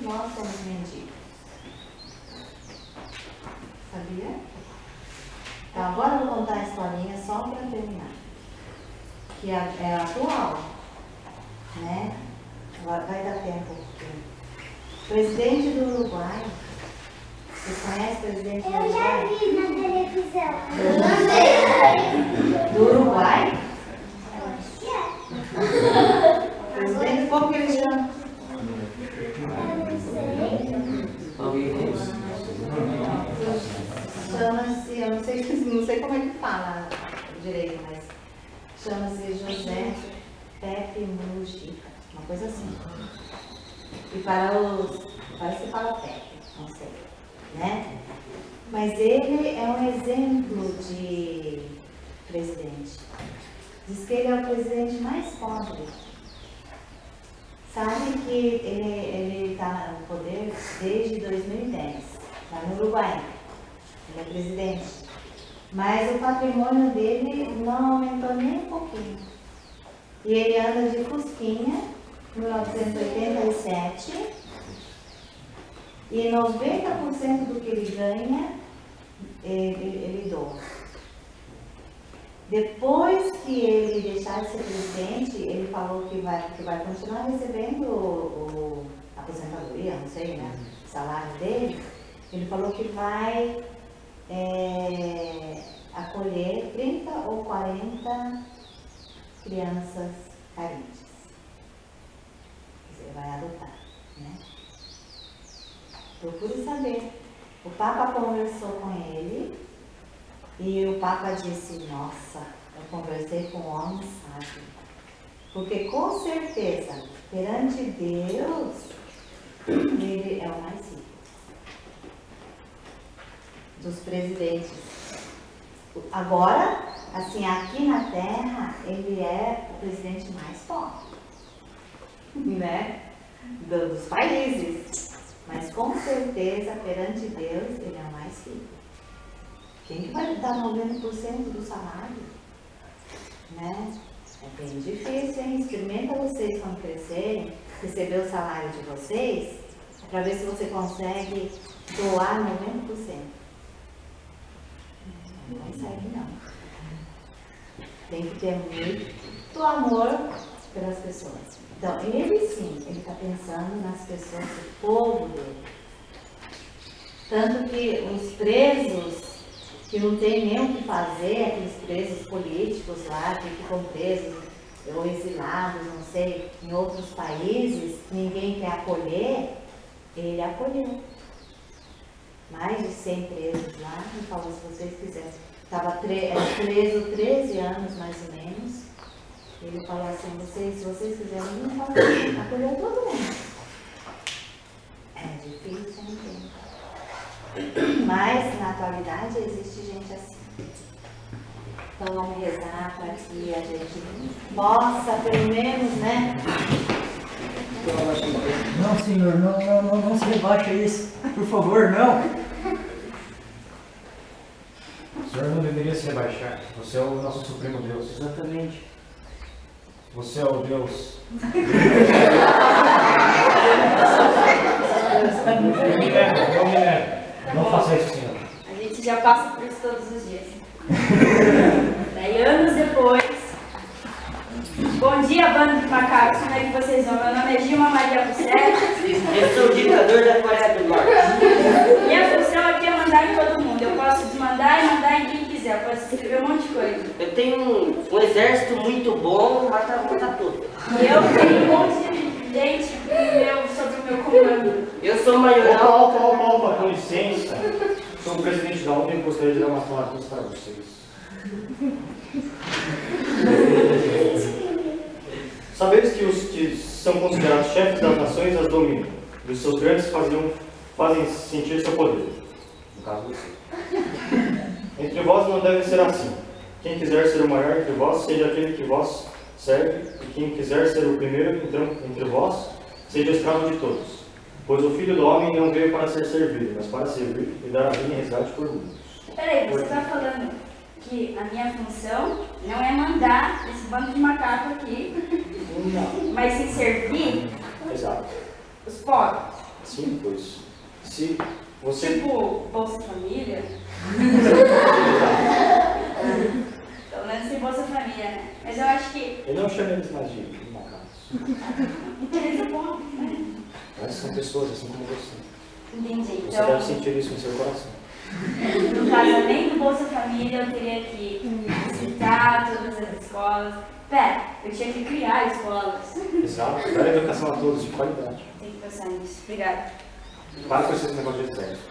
nós somos mendigos. Sabia? Então agora eu vou contar a historinha só para terminar. Que é atual, né? Agora vai dar tempo. Presidente do Uruguai. Você conhece o presidente do Uruguai? Eu já vi na televisão. Do Uruguai? Presidente, como que ele chama? Chama-se, eu não sei como é que fala direito, mas chama-se José Pepe Mujica, uma coisa assim. E parece que fala Pepe, não sei, né? Mas ele é um exemplo de presidente. Diz que ele é o presidente mais pobre. Sabe que ele está no poder desde 2010, lá no Uruguai. Ele é presidente. Mas o patrimônio dele não aumentou nem um pouquinho. E ele anda de Fusquinha, 1987, e 90% do que ele ganha, ele doa. Depois que ele deixar de ser presidente, ele falou que vai continuar recebendo a aposentadoria, não sei, né? O salário dele. Ele falou que vai acolher 30 ou 40 crianças carentes. Quer dizer, vai adotar, né? Procure saber. O Papa conversou com ele e o Papa disse, nossa, eu conversei com um homem sábio. Porque com certeza, perante Deus, ele é o mais rico dos presidentes. Agora, assim, aqui na Terra, ele é o presidente mais pobre, né? Dos países. Mas com certeza, perante Deus, ele é o mais rico. Quem que vai dar 90% do salário? Né? É bem difícil, hein? Experimenta vocês quando crescerem, receber o salário de vocês, para ver se você consegue doar 90%. Não consegue, não. Tem que ter muito amor pelas pessoas. Então, ele sim, ele está pensando nas pessoas, o povo dele. Tanto que os presos, que não tem nem o que fazer, aqueles presos políticos lá, que ficam presos ou exilados, não sei, em outros países, ninguém quer acolher, ele acolheu. Mais de 100 presos lá, e falou, se vocês quiserem. Estava preso 13 anos, mais ou menos. Ele falou assim, se vocês quiserem, não pode acolher todo mundo. É difícil, não tem. Mas, na atualidade, existe gente assim. Então, vamos rezar para que a gente possa, pelo menos, né? Não, senhor, não se rebaixa isso. Por favor, não. O senhor não deveria se rebaixar. Você é o nosso Supremo Deus. Exatamente. Você é o Deus. Não me nego. Não faça isso, senhor. A gente já passa por isso todos os dias. Daí, anos depois, bom dia, bando de macacos, como é que vocês vão? Meu nome é Gilma Maria Bucete. Eu sou o ditador da Coreia do Norte. Minha função aqui é mandar em todo mundo. Eu posso desmandar e mandar em quem quiser. Eu posso escrever um monte de coisa. Eu tenho um exército muito bom, matar tudo. E eu tenho um monte de gente sob o meu comando. Eu sou maioral. Opa, com licença. Sou o presidente da ONU e gostaria de dar uma palavra para vocês. Sabeis que os que são considerados chefes das nações as dominam, e os seus grandes fazem sentir seu poder. No caso, você. Entre vós não deve ser assim. Quem quiser ser o maior entre vós, seja aquele que vós serve, e quem quiser ser o primeiro entre vós, seja escravo de todos. Pois o Filho do Homem não veio para ser servido, mas para servir e dar a vida em resgate por muitos. Peraí, você está falando que a minha função não é mandar esse bando de macaco aqui, Não. mas sim servir Exato. os pobres. Sim, pois. Se você... Tipo, Bolsa Família? Pelo menos tem Bolsa Família, né? Mas eu acho que... Eu não chamo eles mais de macacos. Interesse é bom, né? Mas são pessoas assim como você. Entendi. Você Então, deve sentir isso no seu coração. no casamento do Bolsa Família, eu teria que visitar todas as escolas. Pera, eu tinha que criar escolas. Exato. Dar educação a todos de qualidade. Tem que pensar nisso. Obrigada. Para com esses negócios de exército.